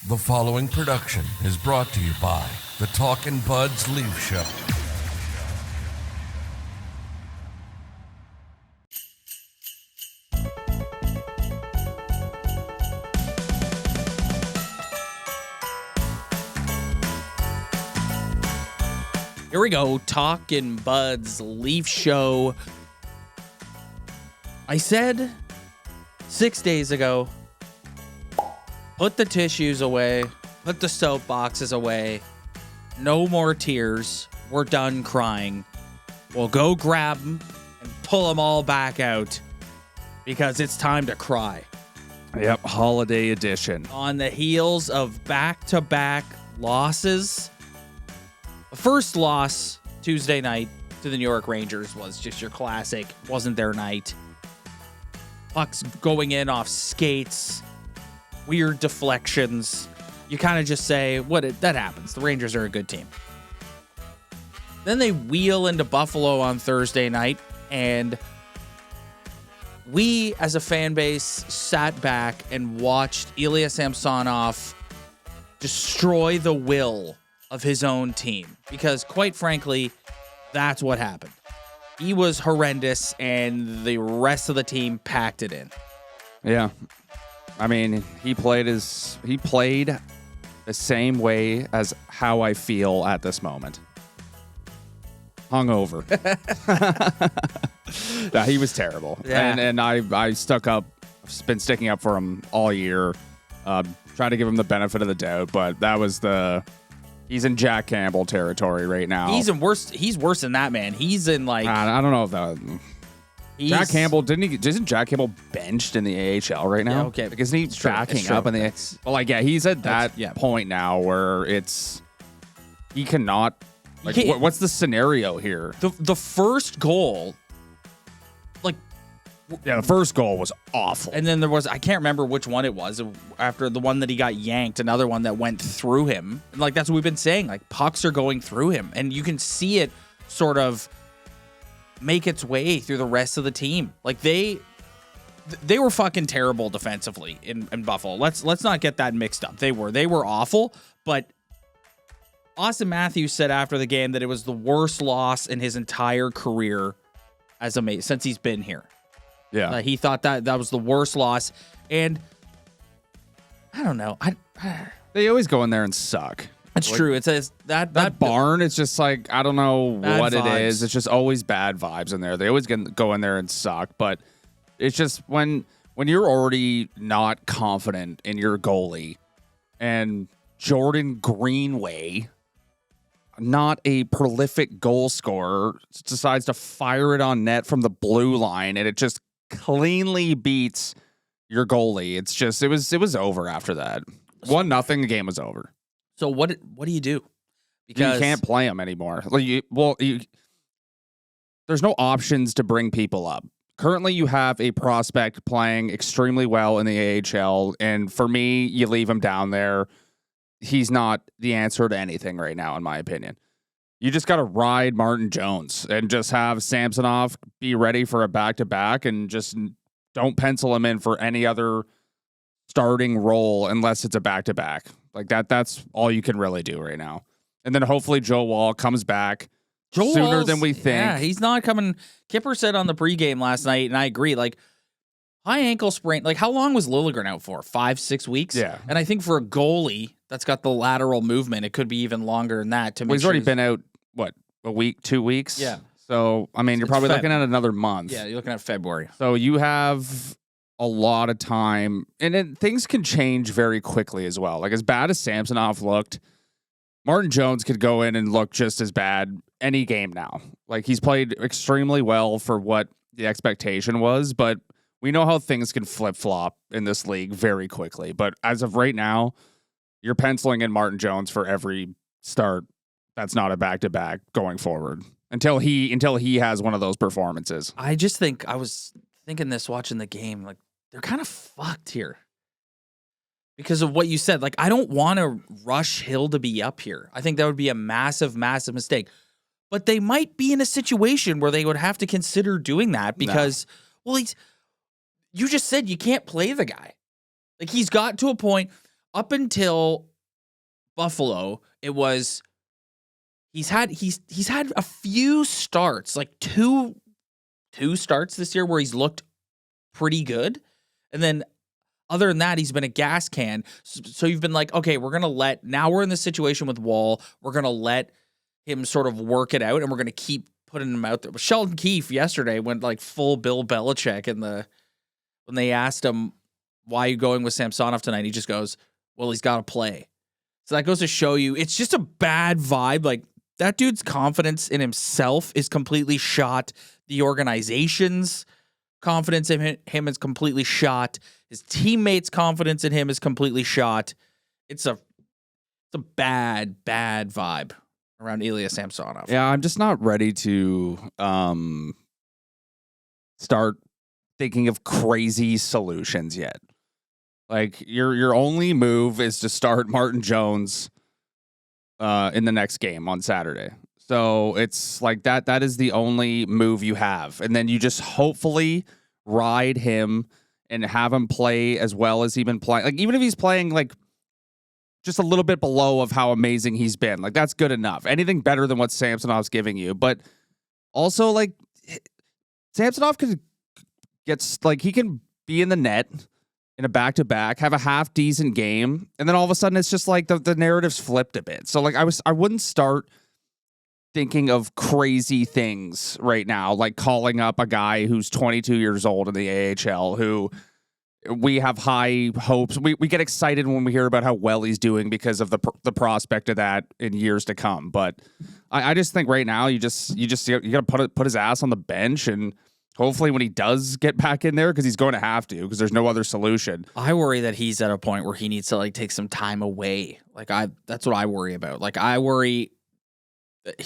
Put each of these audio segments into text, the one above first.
The following production is brought to you by the Talkin Buds Leafs Show. Here we go, Talkin Buds Leafs Show. I said 6 days ago, put the tissues away, put the soap boxes away, no more tears, we're done crying. We'll go grab them and pull them all back out because it's time to cry. Yep, holiday edition. On the heels of back-to-back losses. The first loss Tuesday night to the New York Rangers was just your classic, wasn't their night. Pucks going in off skates, weird deflections. You kind of just say, that happens. The Rangers are a good team. Then they wheel into Buffalo on Thursday night, and we as a fan base sat back and watched Ilya Samsonov destroy the will of his own team, because quite frankly, that's what happened. He was horrendous, and the rest of the team packed it in. Yeah. I mean, he played the same way as how I feel at this moment. Hungover. No, he was terrible. Yeah. And I stuck up, been sticking up for him all year. Trying to give him the benefit of the doubt, but he's in Jack Campbell territory right now. He's worse than that, man. He's in like I don't know if that. Jack Campbell isn't Jack Campbell benched in the AHL right now? Yeah, okay, because he's backing up in the. Well, like he's at that point now where he cannot. Like, what's the scenario here? The first goal, the first goal was awful. And then I can't remember which one it was. After the one that he got yanked, another one that went through him. Like, that's what we've been saying. Like, pucks are going through him. And you can see it sort of make its way through the rest of the team. Like, they were fucking terrible defensively in Buffalo. Let's not get that mixed up. They were awful. But Auston Matthews said after the game that it was the worst loss in his entire career since he's been here. Yeah. He thought that was the worst loss. And I don't know. They always go in there and suck. It's true. It says that barn, it's just like, I don't know what vibes. it is. It's just always bad vibes in there. They always go in there and suck. But it's just when you're already not confident in your goalie and Jordan Greenway, not a prolific goal scorer, decides to fire it on net from the blue line, and it just cleanly beats your goalie. It's just it was over after that. 1-0, the game was over. So what do you do? Because you can't play him anymore. There's no options to bring people up. Currently, you have a prospect playing extremely well in the AHL, and for me, you leave him down there. He's not the answer to anything right now, in my opinion. You just got to ride Martin Jones and just have Samsonov be ready for a back-to-back and just don't pencil him in for any other starting role unless it's a back-to-back. Like that's all you can really do right now. And then hopefully Joe Wall comes back sooner than we think. Yeah, he's not coming. Kipper said on the pregame last night, and I agree, like, high ankle sprain. Like, how long was Liljegren out for? 5-6 weeks? Yeah. And I think for a goalie that's got the lateral movement, it could be even longer than that. He's already been out, a week, 2 weeks? Yeah. So, I mean, you're probably looking at another month. Yeah, you're looking at February. So you have a lot of time, and things can change very quickly as well. Like, as bad as Samsonov looked, Martin Jones could go in and look just as bad any game now. Like, he's played extremely well for what the expectation was, but we know how things can flip-flop in this league very quickly. But as of right now, you're penciling in Martin Jones for every start that's not a back-to-back going forward until he has one of those performances. I just think I was thinking this watching the game, like, they're kind of fucked here because of what you said. Like, I don't want to rush Hill to be up here. I think that would be a massive, massive mistake. But they might be in a situation where they would have to consider doing that because, you just said you can't play the guy. Like, he's got to a point. up until Buffalo, it was he's had a few starts, like two starts this year where he's looked pretty good. And then other than that, he's been a gas can. So you've been like, okay, now we're in this situation with Wall. We're going to let him sort of work it out, and we're going to keep putting him out there. But Sheldon Keefe yesterday went like full Bill Belichick when they asked him, why are you going with Samsonov tonight? He just goes, well, he's got to play. So that goes to show you, it's just a bad vibe. Like, that dude's confidence in himself is completely shot. The organization's confidence in him is completely shot. His teammates' confidence in him is completely shot. It's a bad vibe around Ilya Samsonov. Yeah, I'm just not ready to start thinking of crazy solutions yet. Like, your only move is to start Martin Jones in the next game on Saturday. So it's like that is the only move you have. And then you just hopefully ride him and have him play as well as he's been playing. Like, even if he's playing like just a little bit below of how amazing he's been, like, that's good enough. Anything better than what Samsonov's giving you. But also, like, Samsonov he can be in the net in a back-to-back, have a half decent game, and then all of a sudden it's just like the narrative's flipped a bit. So like I wouldn't start thinking of crazy things right now, like calling up a guy who's 22 years old in the AHL who we have high hopes. We get excited when we hear about how well he's doing because of the prospect of that in years to come. But I just think right now you got to put his ass on the bench, and hopefully when he does get back in there, because he's going to have to, because there's no other solution. I worry that he's at a point where he needs to like take some time away. Like, that's what I worry about. Like, I worry that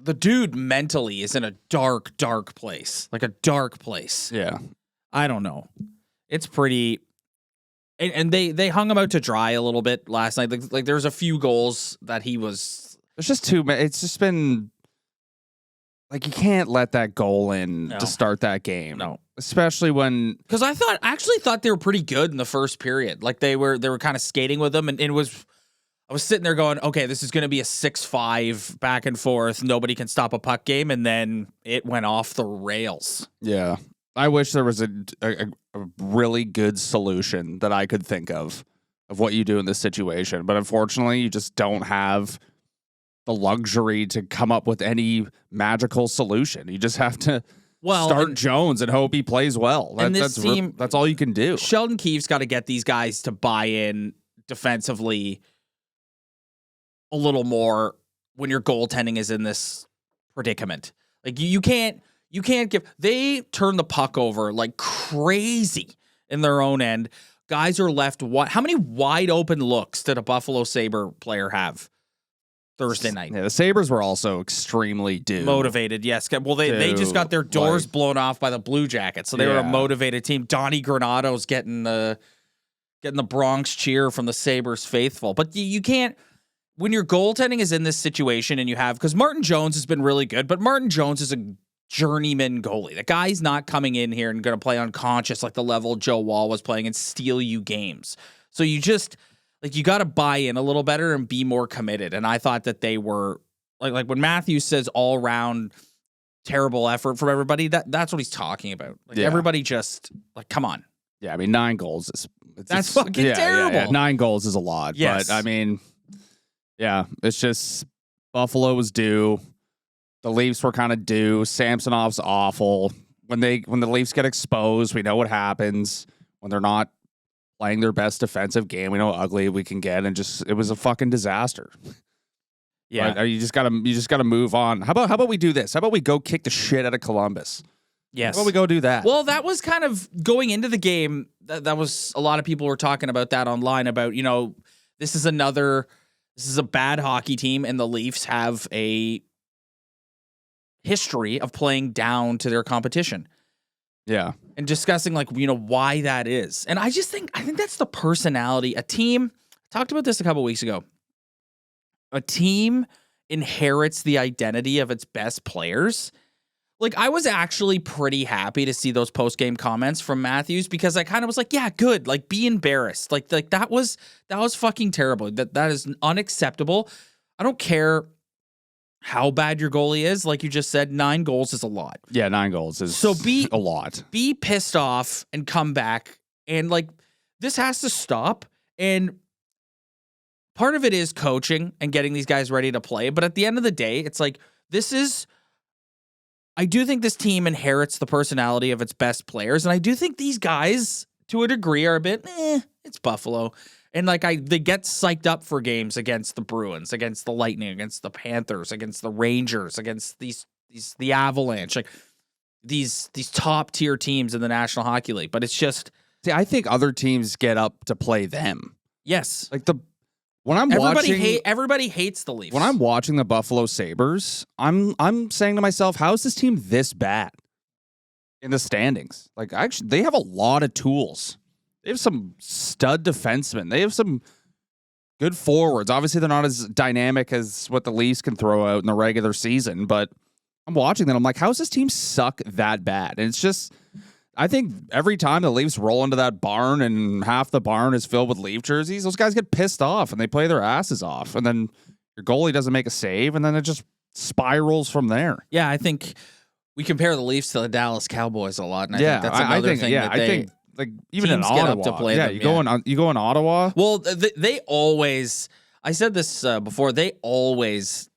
the dude mentally is in a dark place, like a dark place. Yeah. I don't know. It's pretty, and they hung him out to dry a little bit last night. Like there's a few goals that he was. There's just too many. It's just been. Like, you can't let that goal in to start that game. No. Especially when... Because I actually thought they were pretty good in the first period. Like, they were kind of skating with them, and I was sitting there going, okay, this is going to be a 6-5 back and forth, nobody can stop a puck game, and then it went off the rails. Yeah. I wish there was a really good solution that I could think of what you do in this situation. But unfortunately, you just don't have the luxury to come up with any magical solution. You just have to start Jones and hope he plays well. That's all you can do. Sheldon Keefe's got to get these guys to buy in defensively a little more when your goaltending is in this predicament. Like, you can't they turn the puck over like crazy in their own end. Guys are left how many wide open looks did a Buffalo Sabre player have Thursday night? Yeah, the Sabres were also extremely motivated. Yes. Well, they just got their doors blown off by the Blue Jackets, so they were a motivated team. Donnie Granado's getting the Bronx cheer from the Sabres faithful. But you can't, when your goaltending is in this situation, and you have, because Martin Jones has been really good, but Martin Jones is a journeyman goalie. The guy's not coming in here and going to play unconscious like the level Joe Wall was playing and steal you games. So you just, like, you got to buy in a little better and be more committed. And I thought that they were like when Matthews says all around terrible effort from everybody, that's what he's talking about. Like, everybody just, like, come on. Yeah, I mean, 9 goals that's fucking terrible. Yeah. 9 goals is a lot. Yes. But I mean, yeah, it's just Buffalo was due. The Leafs were kind of due. Samsonov's awful. When the Leafs get exposed, we know what happens. When they're not playing their best defensive game, we know how ugly we can get, and it was a fucking disaster. Yeah, but you just gotta move on. How about we do this? How about we go kick the shit out of Columbus? Yes. How about we go do that? Well, that was kind of going into the game. That was, a lot of people were talking about that online about, this is a bad hockey team, and the Leafs have a history of playing down to their competition. Yeah. And discussing, like, why that is. And I think that's the personality. A team, I talked about this a couple weeks ago. A team inherits the identity of its best players. Like, I was actually pretty happy to see those post-game comments from Matthews because I kind of was like, yeah, good. Like, be embarrassed. Like that was fucking terrible. That is unacceptable. I don't care how bad your goalie is. Like you just said, 9 goals is a lot. Yeah, 9 goals is a lot. Be pissed off and come back. And, like, this has to stop. And part of it is coaching and getting these guys ready to play. But at the end of the day, it's like, I do think this team inherits the personality of its best players, and I do think these guys, to a degree, are a bit, it's Buffalo. And, like, they get psyched up for games against the Bruins, against the Lightning, against the Panthers, against the Rangers, against the Avalanche, like, these top-tier teams in the National Hockey League. But it's just... See, I think other teams get up to play them. Yes. Like, when I'm everybody hates the Leafs. When I'm watching the Buffalo Sabres, I'm saying to myself, how is this team this bad in the standings? Like, actually, they have a lot of tools. They have some stud defensemen. They have some good forwards. Obviously, they're not as dynamic as what the Leafs can throw out in the regular season, but I'm watching them. I'm like, how does this team suck that bad? And it's just, I think every time the Leafs roll into that barn and half the barn is filled with Leaf jerseys, those guys get pissed off and they play their asses off. And then your goalie doesn't make a save, and then it just spirals from there. Yeah, I think we compare the Leafs to the Dallas Cowboys a lot. And I think that's another thing. Yeah, I think like even in Ottawa, get up to play them, you go in Ottawa. Well, they always. I said this before. They always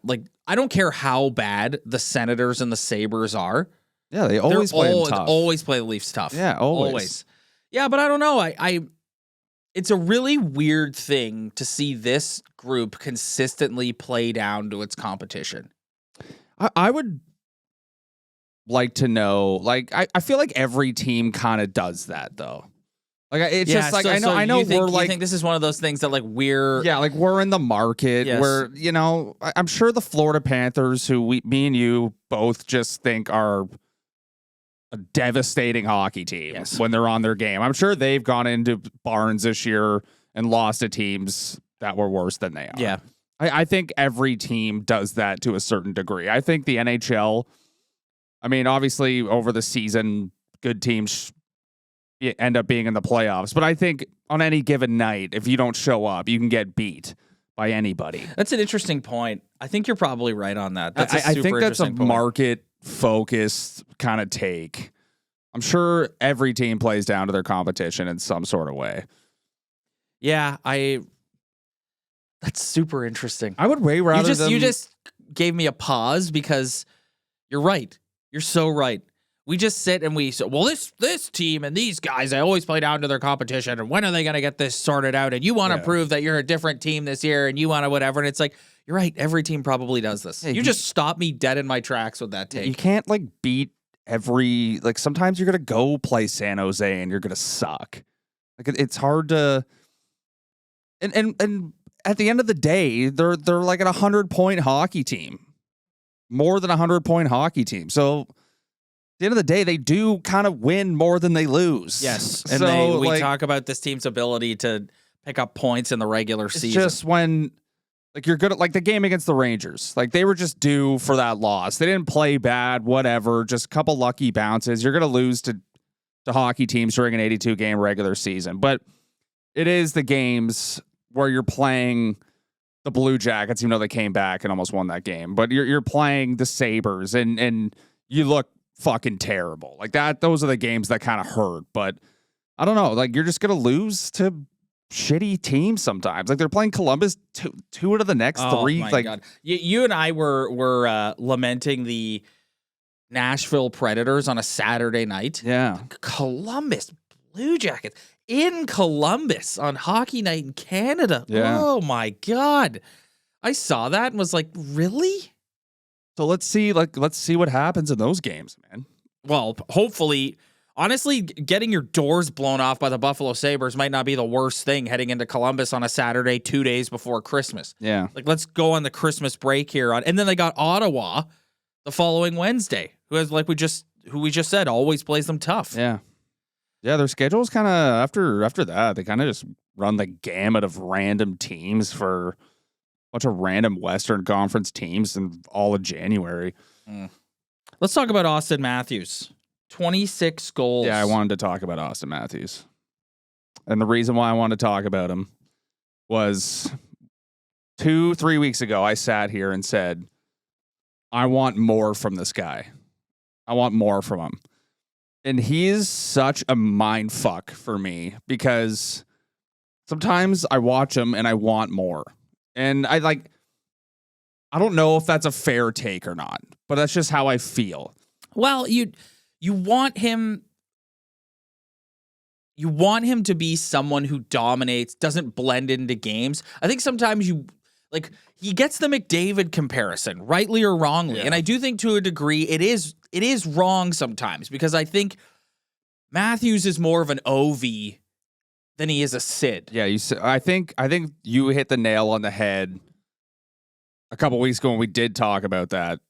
like. I don't care how bad the Senators and the Sabres are. Yeah, they always play them tough. Always play the Leafs tough. Yeah, always. Yeah, but I don't know. It's a really weird thing to see this group consistently play down to its competition. I would like to know. Like, I feel like every team kind of does that though. Like, it's just like I know we're like. You think this is one of those things that like we're like we're in the market where I'm sure the Florida Panthers, who me and you both just think are a devastating hockey team when they're on their game. I'm sure they've gone into barns this year and lost to teams that were worse than they are. Yeah. I think every team does that to a certain degree. I think the NHL, I mean, obviously over the season, good teams end up being in the playoffs. But I think on any given night, if you don't show up, you can get beat by anybody. That's an interesting point. I think you're probably right on that. That's I think that's a market-focused kind of take. I'm sure every team plays down to their competition in some sort of way. Yeah, that's super interesting. I would way rather you just gave me a pause because you're right. You're so right. We just sit and this team and these guys, they always play down to their competition. And when are they going to get this sorted out? And you want to prove that you're a different team this year and you want to whatever. And it's like, you're right. Every team probably does this. You just stopped me dead in my tracks with that take. You can't like beat sometimes you're going to go play San Jose and you're going to suck. Like it's hard to, and at the end of the day, they're like a 100-point hockey team, more than 100-point hockey team. So, the end of the day, they do kind of win more than they lose. Yes. And we talk about this team's ability to pick up points in the regular season. Just when like you're good at like the game against the Rangers, like they were just due for that loss. They didn't play bad, whatever, just a couple lucky bounces. You're going to lose to hockey teams during an 82-game regular season. But it is the games where you're playing the Blue Jackets, even though they came back and almost won that game. But you're playing the Sabres and you look fucking terrible like that. Those are the games that kind of hurt, but I don't know, like you're just gonna lose to shitty teams sometimes. Like they're playing Columbus two out of the next three. My like God. You and I were lamenting the Nashville Predators on a Saturday night. Yeah, Columbus Blue Jackets in Columbus on Hockey Night in Canada. Yeah. Oh my God, I saw that and was like, really? So let's see what happens in those games, man. Well, hopefully, honestly, getting your doors blown off by the Buffalo Sabres might not be the worst thing heading into Columbus on a Saturday 2 days before Christmas. Yeah. Like, let's go on the Christmas break here. And then they got Ottawa the following Wednesday, who we just said, always plays them tough. Yeah. Yeah, their schedule's kind of, after that, they kind of just run the gamut of random teams for bunch of random Western Conference teams in all of January. Let's talk about Auston Matthews. 26 goals. Yeah, I wanted to talk about Auston Matthews. And the reason why I wanted to talk about him was 2-3 weeks ago, I sat here and said, I want more from this guy. I want more from him. And he is such a mind fuck for me because sometimes I watch him and I want more. And I don't know if that's a fair take or not, but that's just how I feel. Well, you want him to be someone who dominates, doesn't blend into games. I think sometimes he gets the McDavid comparison, rightly or wrongly. Yeah. And I do think to a degree it is wrong sometimes because I think Matthews is more of an OV than he is a Sid. Yeah, I think you hit the nail on the head a couple weeks ago when we did talk about that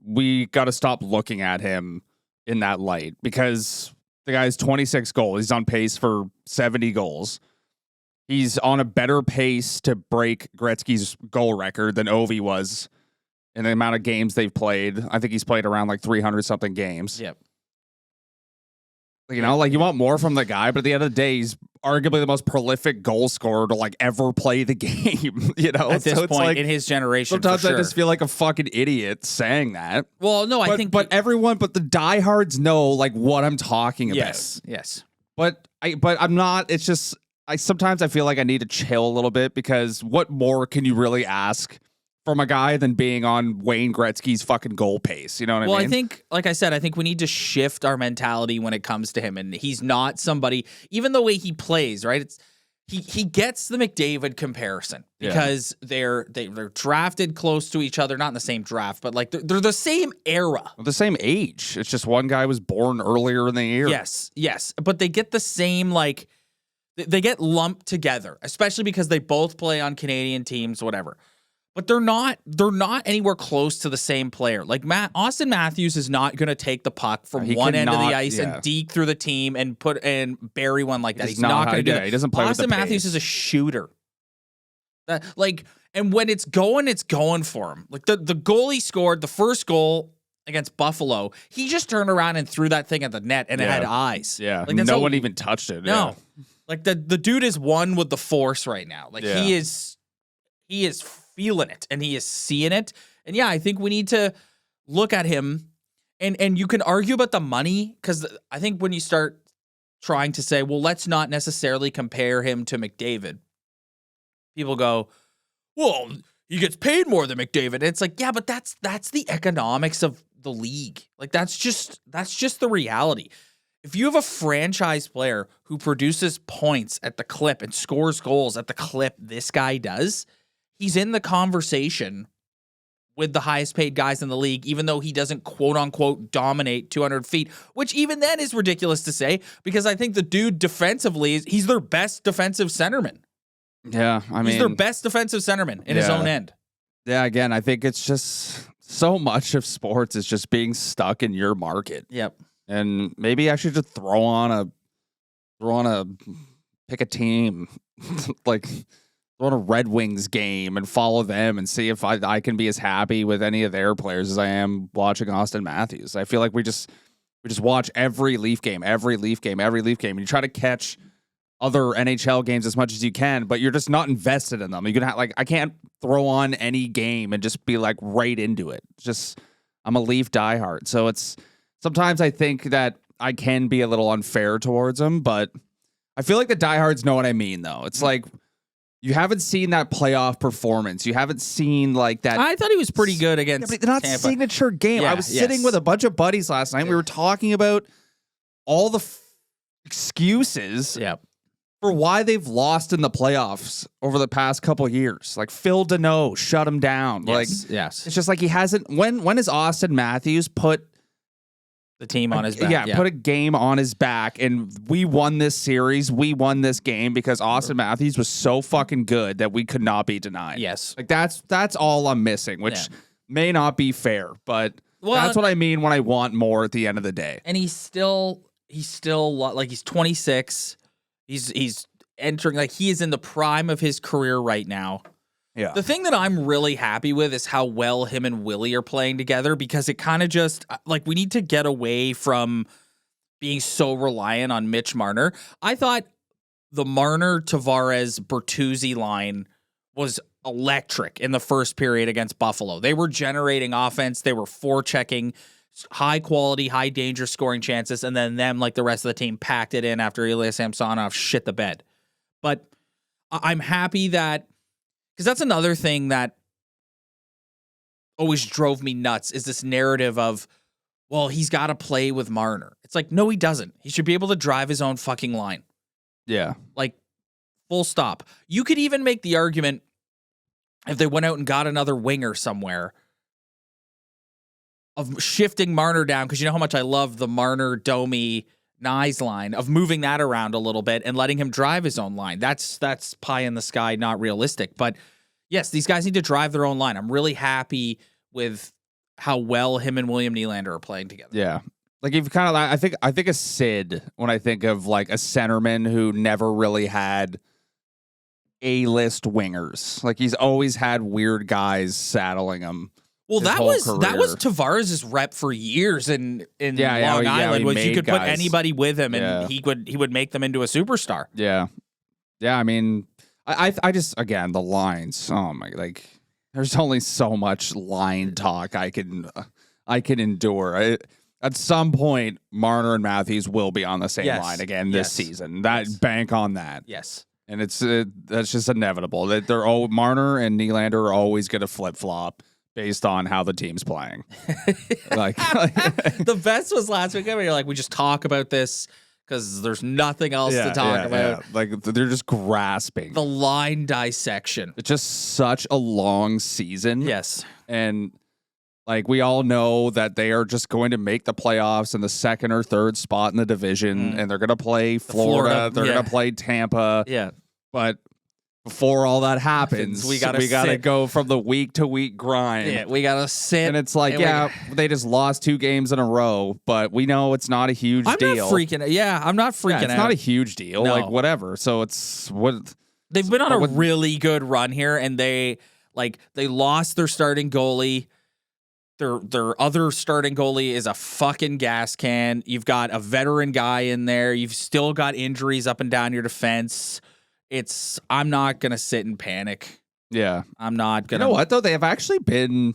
we got to stop looking at him in that light because the guy's 26 goals. He's on pace for 70 goals. He's on a better pace to break Gretzky's goal record than Ovi was in the amount of games they've played. I think he's played around 300-something games. Yep. You know, you want more from the guy, but at the end of the day, he's arguably the most prolific goal scorer to ever play the game. You know, at this point in his generation. Sometimes for sure. I just feel like a fucking idiot saying that. Well, no, I think, but the diehards know what I'm talking about. Yes. But I'm not. It's just sometimes I feel like I need to chill a little bit because what more can you really ask from a guy than being on Wayne Gretzky's fucking goal pace? You know what I mean? Well, I think, like I said, I think we need to shift our mentality when it comes to him. And he's not somebody, even the way he plays, right? He gets the McDavid comparison because they're drafted close to each other, not in the same draft, but they're the same era. The same age. It's just one guy was born earlier in the year. Yes. But they get the same, they get lumped together, especially because they both play on Canadian teams, whatever. But they're not anywhere close to the same player. Auston Matthews is not going to take the puck from one end of the ice and deke through the team and bury one like that. He's not going to do that. He doesn't play with the Auston Matthews is a shooter. And when it's going for him. The goal he scored, the first goal against Buffalo, he just turned around and threw that thing at the net and it had eyes. Yeah. No one even touched it. No. Yeah. The dude is one with the force right now. He is feeling it and he is seeing it. And yeah, I think we need to look at him and you can argue about the money because I think when you start trying to say, well, let's not necessarily compare him to McDavid, people go, well, he gets paid more than McDavid. And it's yeah, but that's the economics of the league. That's just the reality. If you have a franchise player who produces points at the clip and scores goals at the clip this guy does, he's in the conversation with the highest paid guys in the league, even though he doesn't quote unquote dominate 200 feet, which even then is ridiculous to say because I think the dude defensively, he's their best defensive centerman. Yeah. He's their best defensive centerman in his own end. Yeah. Again, I think it's just so much of sports is just being stuck in your market. Yep. And maybe I should just throw on a pick a team go to Red Wings game and follow them and see if I can be as happy with any of their players as I am watching Auston Matthews. I feel like we just watch every Leaf game. And you try to catch other NHL games as much as you can, but you're just not invested in them. You can I can't throw on any game and just be right into it. I'm a Leaf diehard. So sometimes I think that I can be a little unfair towards them, but I feel like the diehards know what I mean though. It's you haven't seen that playoff performance. You haven't seen that. I thought he was pretty good against but not Tampa. Signature game. Yeah, I was sitting with a bunch of buddies last night. We were talking about all the excuses for why they've lost in the playoffs over the past couple of years. Phil Deneau shut him down. Yes. It's just he hasn't. When has Auston Matthews put the team on his back? Put a game on his back, and we won this series. We won this game because Auston Matthews was so fucking good that we could not be denied. Yes, that's all I'm missing, which may not be fair, but that's what I mean when I want more at the end of the day. And he's still he's 26. He's entering he is in the prime of his career right now. Yeah. The thing that I'm really happy with is how well him and Willie are playing together, because it kind of just, like, we need to get away from being so reliant on Mitch Marner. I thought the Marner, Tavares, Bertuzzi line was electric in the first period against Buffalo. They were generating offense. They were forechecking, high quality, high danger scoring chances, and then them, like the rest of the team, packed it in after Ilya Samsonov shit the bed. But I'm happy that, because that's another thing that always drove me nuts, is this narrative of, well, he's got to play with Marner. It's like, no, he doesn't. He should be able to drive his own fucking line. Yeah. Like, full stop. You could even make the argument, if they went out and got another winger somewhere, of shifting Marner down, because you know how much I love the Marner, Domi, Nyes line, of moving that around a little bit and letting him drive his own line. That's pie in the sky, not realistic. But yes, these guys need to drive their own line. I'm really happy with how well him and William Nylander are playing together. Yeah. Like, you've kind of, I think of Sid when I think of like a centerman who never really had A-list wingers. Like, he's always had weird guys saddling him. Well, his that whole was career. Tavares' rep for years in Yeah, Long yeah, Island, he was you made could put guys. anybody with him, and Yeah. he would make them into a superstar. Yeah. Yeah, I mean, I just, again, the lines, oh my, like, there's only so much line talk I can endure. At some point, Marner and Matthews will be on the same Yes. line again this Yes. season. Bank on that. Yes. And that's just inevitable. That Marner and Nylander are always going to flip flop based on how the team's playing. like The best was last week. I mean, you're like, we just talk about this because there's nothing else to talk about. Yeah. Like, they're just grasping. The line dissection. It's just such a long season. Yes. And like, we all know that they are just going to make the playoffs in the second or third spot in the division, and they're going to play Florida. They're going to play Tampa. Yeah. But before all that happens, we gotta to go from the week to week grind. Yeah. We got to sit. And it's like, they just lost 2 games in a row, but we know it's not a huge I'm deal. not freaking. Yeah, I'm not freaking It's out. not a huge deal. No. Like, whatever. So it's what They've been on a really good run here, and they lost their starting goalie. Their other starting goalie is a fucking gas can. You've got a veteran guy in there. You've still got injuries up and down your defense. I'm not gonna sit and panic. Yeah. I'm not gonna. You know what though? They have actually been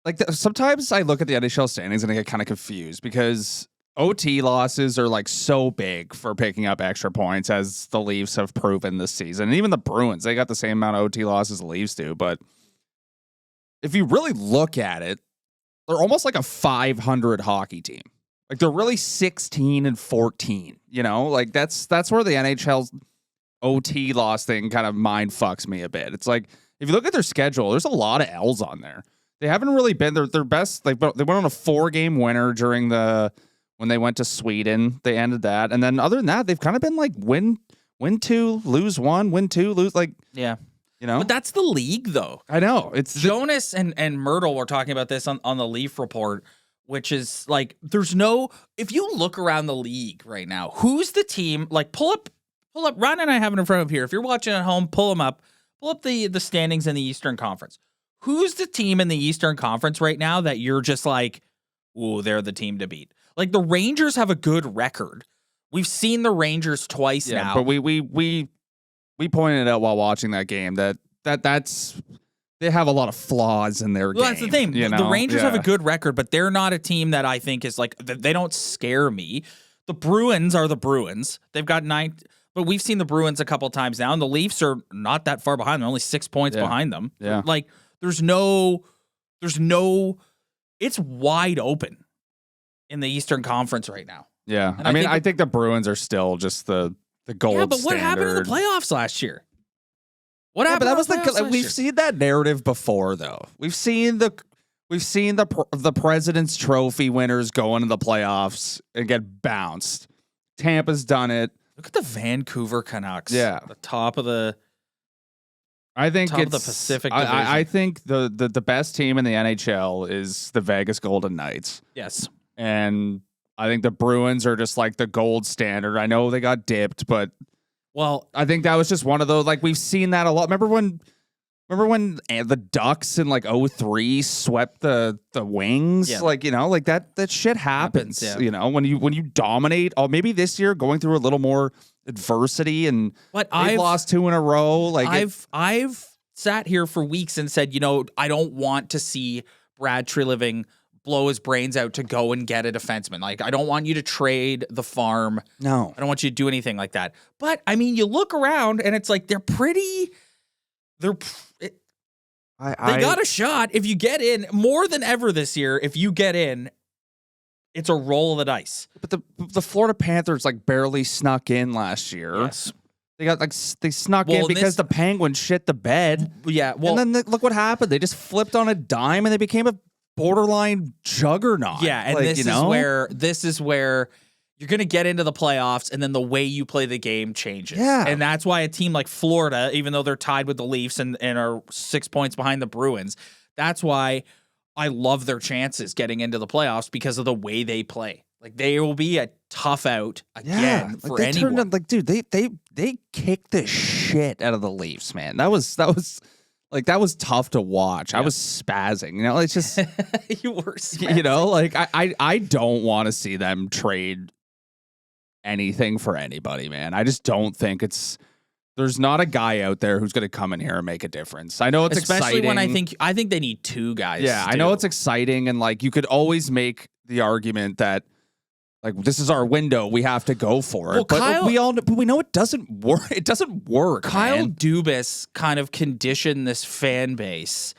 like, sometimes I look at the NHL standings and I get kind of confused because OT losses are like so big for picking up extra points, as the Leafs have proven this season. And even the Bruins, they got the same amount of OT losses the Leafs do. But if you really look at it, they're almost like a 500 hockey team. Like, they're really 16-14, you know? Like, that's where the NHL's OT loss thing kind of mind fucks me a bit. It's like, if you look at their schedule, there's a lot of L's on there. They haven't really been their best. They went on a 4-game winner when they went to Sweden. They ended that. And then other than that, they've kind of been like win 2, lose 1, win 2, lose, like, Yeah. you know? But that's the league, though. I know. It's Jonas and Myrtle were talking about this on the Leaf Report, which is like, if you look around the league right now, who's the team? Like, pull up. Ron and I have it in front of here. If you're watching at home, pull them up. Pull up the standings in the Eastern Conference. Who's the team in the Eastern Conference right now that you're just like, ooh, they're the team to beat? Like, the Rangers have a good record. We've seen the Rangers twice now. But we pointed out while watching that game that's they have a lot of flaws in their game. Well, that's the thing. You know? The Rangers have a good record, but they're not a team that I think is like, they don't scare me. The Bruins are the Bruins. They've got 9, but we've seen the Bruins a couple times now, and the Leafs are not that far behind. They're only 6 points behind them. Yeah. Like, there's no, it's wide open in the Eastern Conference right now. Yeah. And I think the Bruins are still just the gold Yeah, but what standard. happened in the playoffs last year? What Yeah, happened? but that was in the playoffs last we've year? seen that narrative before, though. We've seen the President's Trophy winners go into the playoffs and get bounced. Tampa's done it. Look at the Vancouver Canucks. Yeah. The top of the I think top of it's the Pacific I think the best team in the NHL is the Vegas Golden Knights. yes. And I think the Bruins are just like the gold standard. I know they got dipped, but Well, I think that was just one of those, like, we've seen that a lot. Remember when Remember when the Ducks in like 03 swept the Wings? Yeah. Like, like that shit happens. yeah. When you dominate. Oh, maybe this year going through a little more adversity and they've lost 2 in a row. Like I've sat here for weeks and said, I don't want to see Brad Treliving blow his brains out to go and get a defenseman. Like, I don't want you to trade the farm. No. I don't want you to do anything like that. But I mean, you look around and it's like they got a shot. If you get in more than ever this year, if you get in, it's a roll of the dice. But the Florida Panthers like barely snuck in last year. Yes. They snuck in because the Penguins shit the bed. Yeah. Well, and then look what happened. They just flipped on a dime and they became a borderline juggernaut. Yeah, and this is where you're going to get into the playoffs, and then the way you play the game changes. Yeah. And that's why a team like Florida, even though they're tied with the Leafs and are 6 points behind the Bruins, that's why I love their chances getting into the playoffs because of the way they play. Like, they will be a tough out again for anyone. Dude, they kicked the shit out of the Leafs, man. That was tough to watch. Yeah. I was spazzing. It's just you were spazzing. I don't want to see them trade anything for anybody, man. I just don't think there's not a guy out there who's going to come in here and make a difference. I know it's especially exciting. when I think they need 2 guys. Yeah, I know it's exciting, and like you could always make the argument that like this is our window, we have to go for it. But we know it doesn't work. It doesn't work. Kyle Dubas kind of conditioned this fan base.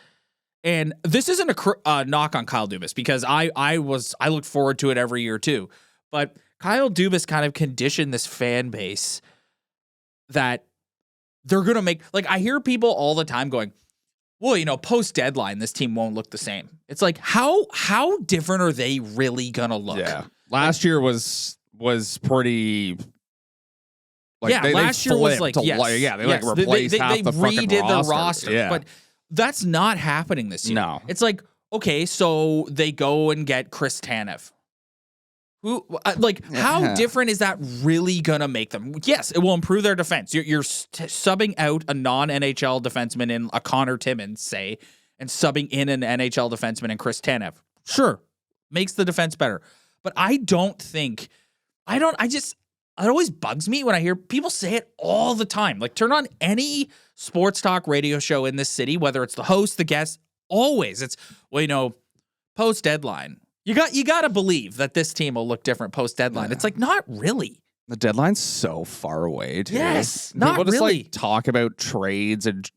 And this isn't a knock on Kyle Dubas because I looked forward to it every year too. But Kyle Dubas kind of conditioned this fan base that they're going to make, like, I hear people all the time going, well, post deadline, this team won't look the same. It's like, how different are they really going to look? Yeah. Last year was pretty. Like, last year was like, replaced half the fucking redid roster. the roster. Yeah. But that's not happening this year. No. It's like, okay, so they go and get Chris Tanev. How different is that really going to make them? Yes, it will improve their defense. You're subbing out a non-NHL defenseman in a Connor Timmins, say, and subbing in an NHL defenseman in Chris Tanev. Sure, makes the defense better. But it always bugs me when I hear people say it all the time. Like, turn on any sports talk radio show in this city, whether it's the host, the guest, always. It's, post-deadline. You got to believe that this team will look different post-deadline. Yeah. It's like, not really. The deadline's so far away, dude. Yes, not really. People just talk about trades and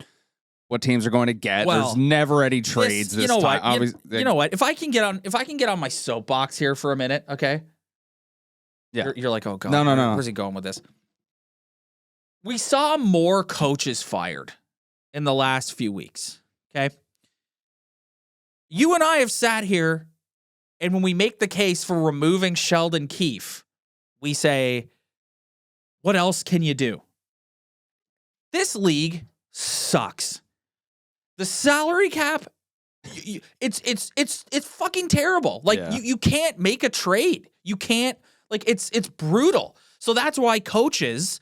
what teams are going to get. There's never any trades this time. You know what? If I can get on my soapbox here for a minute, okay? Yeah. You're like, oh God. No. Where's he going with this? We saw more coaches fired in the last few weeks, okay? You and I have sat here, and when we make the case for removing Sheldon Keefe, we say, what else can you do? This league sucks. The salary cap, it's fucking terrible. Like, you can't make a trade. You can't, like, it's brutal. So that's why coaches,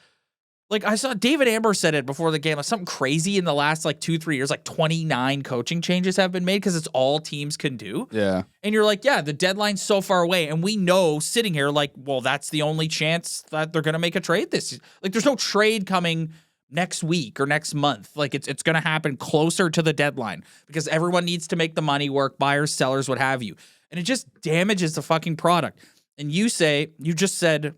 like, I saw David Amber said it before the game, like, something crazy in the last, 2-3 years, 29 coaching changes have been made because it's all teams can do. Yeah. And you're like, the deadline's so far away. And we know sitting here, that's the only chance that they're going to make a trade this. Like, there's no trade coming next week or next month. Like, it's going to happen closer to the deadline because everyone needs to make the money work, buyers, sellers, what have you. And it just damages the fucking product. And you just said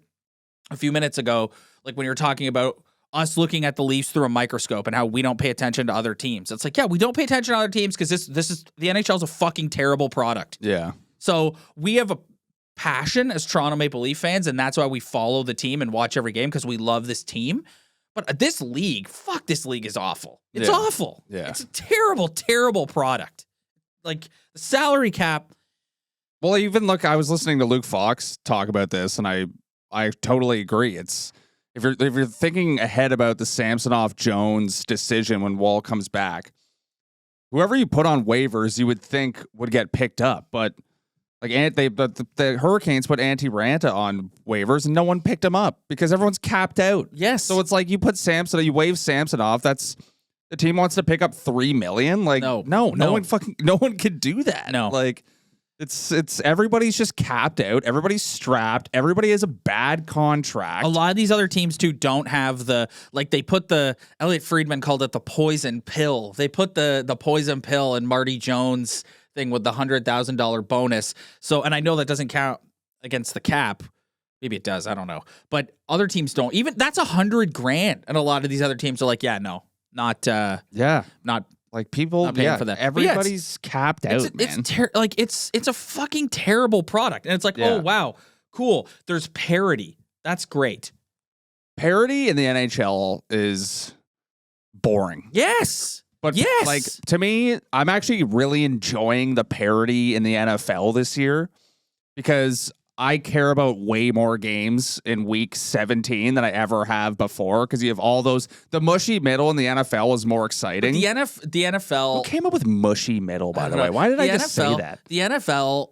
a few minutes ago, like, when you were talking about us looking at the Leafs through a microscope and how we don't pay attention to other teams. It's like, we don't pay attention to other teams because this is the NHL is a fucking terrible product. Yeah. So we have a passion as Toronto Maple Leaf fans, and that's why we follow the team and watch every game because we love this team. But this league is awful. It's awful. Yeah. It's a terrible, terrible product. Like, the salary cap. Well, I was listening to Luke Fox talk about this, and I totally agree. It's if you're thinking ahead about the Samsonov-Jones decision when Wall comes back, whoever you put on waivers, you would think would get picked up. But like the Hurricanes put Antti Ranta on waivers, and no one picked him up because everyone's capped out. Yes. So it's like you waive Samsonov. That's The team wants to pick up $3 million. Like, no one can do that. No. Like, it's everybody's just capped out. Everybody's strapped. Everybody has a bad contract. A lot of these other teams too don't have they put Elliot Friedman called it the poison pill. They put the poison pill in Marty Jones thing with the $100,000 bonus. So, and I know that doesn't count against the cap. Maybe it does. I don't know. But other teams don't. Even that's $100,000. And a lot of these other teams are like, yeah, no, not like people, not paying for that. Everybody's capped out, man. It's a fucking terrible product. And it's like, oh, wow, cool. There's parity. That's great. Parity in the NHL is boring. Yes. But like, to me, I'm actually really enjoying the parity in the NFL this year because I care about way more games in week 17 than I ever have before because you have all those. The mushy middle in the NFL is more exciting. The NFL. Who came up with mushy middle, by the way? Why did I just say that? The NFL.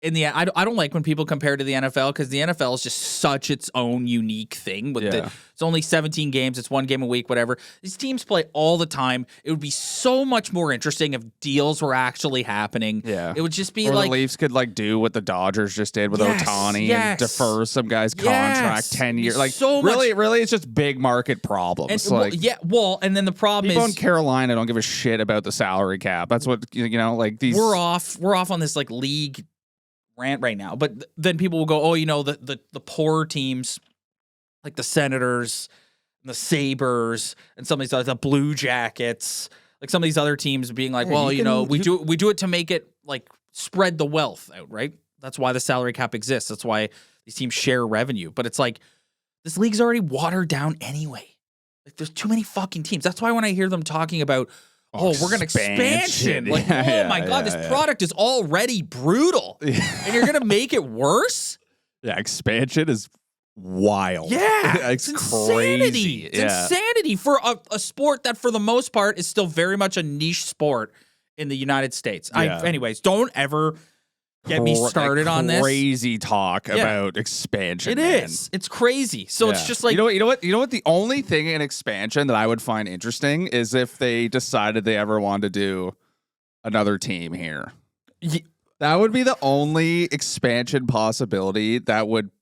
I don't like when people compare to the NFL because the NFL is just such its own unique thing. It's only 17 games. It's one game a week, whatever. These teams play all the time. It would be so much more interesting if deals were actually happening. Yeah. It would just be or like the Leafs could do what the Dodgers just did with Ohtani and defer some guy's contract 10 years. Like so really, it's just big market problems. And then the problem people is in Carolina don't give a shit about the salary cap. That's what these. We're off on this league rant right now, but then people will go, the poor teams like the Senators and the Sabres and some of these other, the Blue Jackets, like some of these other teams being like, we do it to make it spread the wealth out, right? That's why the salary cap exists. That's why these teams share revenue. But it's like this league's already watered down anyway. Like there's too many fucking teams. That's why when I hear them talking about we're going to expansion. Like, my God, this product is already brutal. And you're going to make it worse? Yeah, expansion is wild. Yeah. It's insanity. Crazy. It's insanity for a sport that, for the most part, is still very much a niche sport in the United States. Anyways, don't ever get me started on this. Crazy talk about expansion. It is. It's crazy. So it's just like you know what? The only thing in expansion that I would find interesting is if they decided they ever wanted to do another team here. That would be the only expansion possibility that would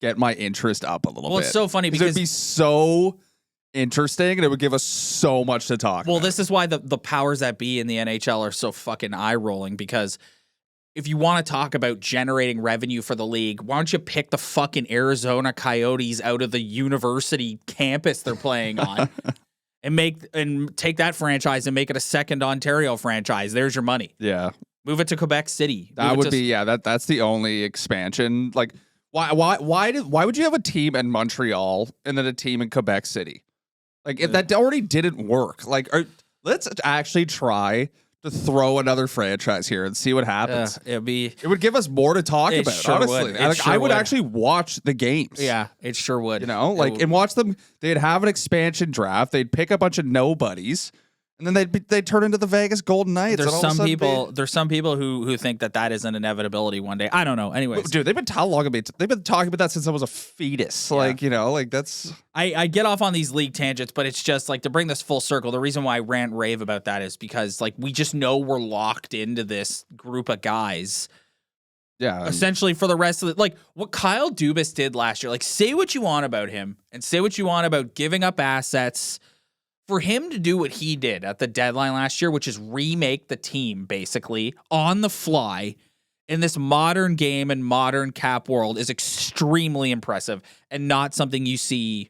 get my interest up a little bit. Well, it's so funny because it'd be so interesting and it would give us so much to talk about. Well, this is why the powers that be in the NHL are so fucking eye-rolling, because if you want to talk about generating revenue for the league, why don't you pick the fucking Arizona Coyotes out of the university campus they're playing on and take that franchise and make it a second Ontario franchise? There's your money. Yeah. Move it to Quebec City. That's the only expansion. Like why would you have a team in Montreal and then a team in Quebec City? Like if that already didn't work. Let's actually try to throw another franchise here and see what happens. It would give us more to talk about, sure honestly. I would actually watch the games. Yeah, it sure would. And watch them. They'd have an expansion draft. They'd pick a bunch of nobodies, and then they'd turn into the Vegas Golden Knights. There's some people who think that is an inevitability one day. I don't know. Anyways, dude, they've been talking about that since I was a fetus. Yeah. That's. I get off on these league tangents, but it's just to bring this full circle. The reason why I rant and rave about that is because we just know we're locked into this group of guys. Yeah. Essentially for the rest of what Kyle Dubas did last year. Say what you want about him and say what you want about giving up assets. For him to do what he did at the deadline last year, which is remake the team basically on the fly in this modern game and modern cap world, is extremely impressive and not something you see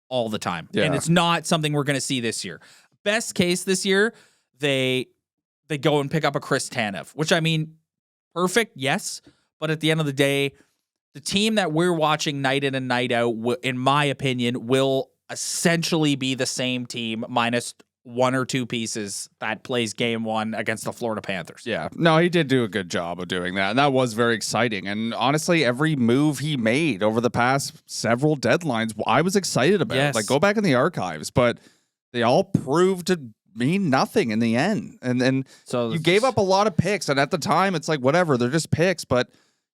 all the time. Yeah. And it's not something we're going to see this year. Best case this year, they go and pick up a Chris Tanev, which perfect, yes. But at the end of the day, the team that we're watching night in and night out, in my opinion, will essentially be the same team minus one or two pieces that plays game one against the Florida Panthers. Yeah. No, he did do a good job of doing that. And that was very exciting. And honestly, every move he made over the past several deadlines, I was excited about. Yes. Go back in the archives, but they all proved to mean nothing in the end. And so you gave up a lot of picks. And at the time, it's whatever, they're just picks, but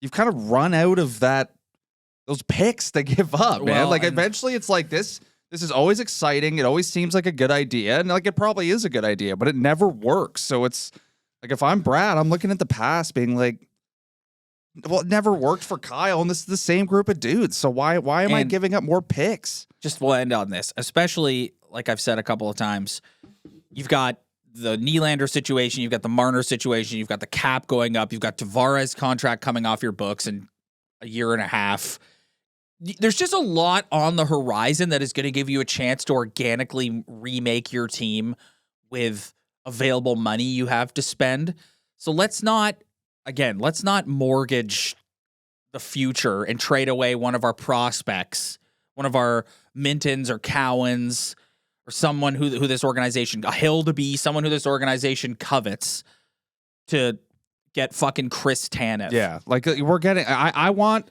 you've kind of run out of those picks to give up, man. Eventually it's this This is always exciting. It always seems like a good idea. And like it probably is a good idea, but it never works. So it's like if I'm Brad, I'm looking at the past being like, well, it never worked for Kyle, and this is the same group of dudes. So why am I giving up more picks? Just we'll end on this, especially like I've said a couple of times. You've got the Nylander situation, you've got the Marner situation, you've got the cap going up, you've got Tavares' contract coming off your books in a year and a half. There's just a lot on the horizon that is going to give you a chance to organically remake your team with available money you have to spend. So let's not mortgage the future and trade away one of our prospects, one of our Mintons or Cowens, or someone who this organization, a Hildeby, someone who this organization covets to get fucking Chris Tanev. Yeah, like we're getting. I want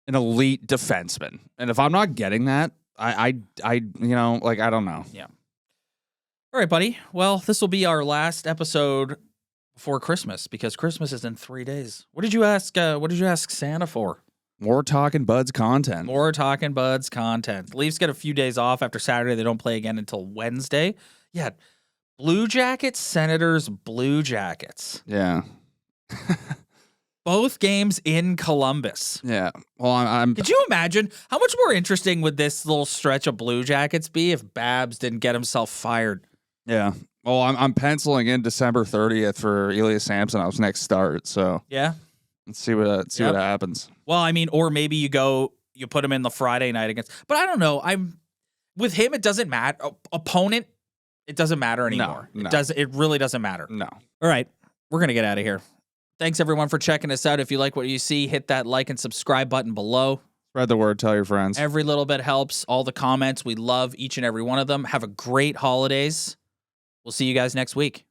an elite defenseman, and if I'm not getting that, I like I don't know. Yeah. All right, buddy. Well, this will be our last episode before Christmas because Christmas is in 3 days. What did you ask? What did you ask Santa for? More Talkin Buds content. More Talkin Buds content. Leafs get a few days off after Saturday. They don't play again until Wednesday. Yeah. Blue Jackets, Senators, Blue Jackets. Yeah. Both games in Columbus. Yeah. Well, I'm. Could you imagine how much more interesting would this little stretch of Blue Jackets be if Babs didn't get himself fired? Yeah. Well, I'm penciling in December 30th for Ilya Samsonov's next start. So yeah, let's see what happens. Well, I mean, or maybe you put him in the Friday night against. But I don't know. I'm with him. It doesn't matter. Opponent. It doesn't matter anymore. No. It really doesn't matter. No. All right, we're gonna get out of here. Thanks everyone for checking us out. If you like what you see, hit that like and subscribe button below. Spread the word. Tell your friends. Every little bit helps. All the comments, we love each and every one of them. Have a great holidays. We'll see you guys next week.